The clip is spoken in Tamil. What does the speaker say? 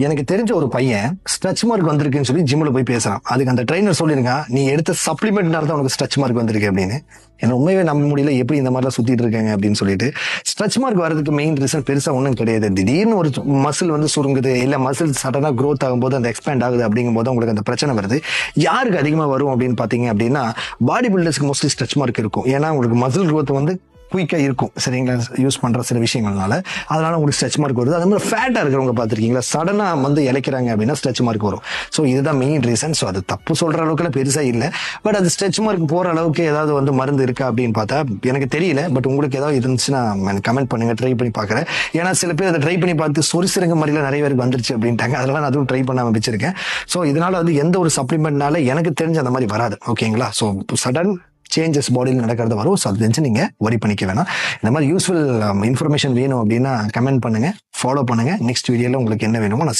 எனக்கு தெரிஞ்ச ஒரு பையன் ஸ்ட்ரெச் மார்க் வந்திருக்குன்னு சொல்லி ஜிம்ல போய் பேசுறான். அதுக்கு அந்த ட்ரைனர் சொல்லியிருக்கான், நீ எடுத்த சப்ளிமெண்ட்னால தான் உனக்கு ஸ்ட்ரெச் மார்க் வந்திருக்கு அப்படின்னு. என்ன உண்மையே நம்ப முடியல, எப்படி இந்த மாதிரிலாம் சுத்திட்டு இருக்காங்க அப்படின்னு சொல்லிட்டு. ஸ்ட்ரெச் மார்க் வரதுக்கு மெயின் ரீசன் பெருசா ஒன்றும் கிடையாது. திடீர்னு ஒரு மசில் வந்து சுருங்குது, இல்ல மசில் சடனா க்ரோத் ஆகும்போது அந்த எக்ஸ்பேண்ட் ஆகுது அப்படிங்கும் போது உங்களுக்கு அந்த பிரச்சனை வருது. யாருக்கு அதிகமா வரும் அப்படின்னு பாத்தீங்க அப்படின்னா, பாடி பில்டர்ஸ்க்கு மோஸ்ட்லி ஸ்ட்ரெச் மார்க் இருக்கும். ஏன்னா உங்களுக்கு மசில் க்ரோத் வந்து குயிக்கா இருக்கும், சரிங்களா, யூஸ் பண்ற சில விஷயங்கள்னால. அதனால உங்களுக்கு ஸ்ட்ரெச் மார்க் வருது. அதே மாதிரி ஃபேட்டா இருக்கிறவங்க பார்த்துருக்கீங்களா, சடனா வந்து இழைக்கிறாங்க அப்படின்னா ஸ்ட்ரெச் மார்க் வரும். ஸோ இதுதான் மெயின் ரீசன். ஸோ அது தப்பு சொல்ற அளவுக்குலாம் பெருசா இல்லை. பட் அது ஸ்ட்ரெச் மார்க் போற அளவுக்கு ஏதாவது வந்து மருந்து இருக்கா அப்படின்னு பார்த்தா எனக்கு தெரியல. பட் உங்களுக்கு ஏதாவது இருந்துச்சுன்னா கமெண்ட் பண்ணுங்க, ட்ரை பண்ணி பார்க்குறேன். ஏன்னா சில பேர் அதை ட்ரை பண்ணி பார்த்து சொரிசிறங்க மாதிரிலாம் நிறைய பேருக்கு வந்துருச்சு அப்படின்ட்டாங்க. அதெல்லாம் நான் அதுவும் ட்ரை பண்ணாம வச்சிருக்கேன். ஸோ இதனால வந்து எந்த ஒரு சப்ளிமெண்ட்னால எனக்கு தெரிஞ்ச அந்த மாதிரி வராது. ஓகேங்களா. ஸோ சடன் சேஞ்சஸ் பாடியில் நடக்கிறது வரும். ஸோ அது தெரிஞ்சு நீங்க வரி பண்ணிக்க வேணாம். இந்த மாதிரி யூஸ்ஃபுல் இன்ஃபர்மேஷன் வேணும் அப்படின்னா கமெண்ட் பண்ணுங்க, ஃபாலோ பண்ணுங்க. நெக்ஸ்ட் வீடியோல உங்களுக்கு என்ன வேணுமோ நான்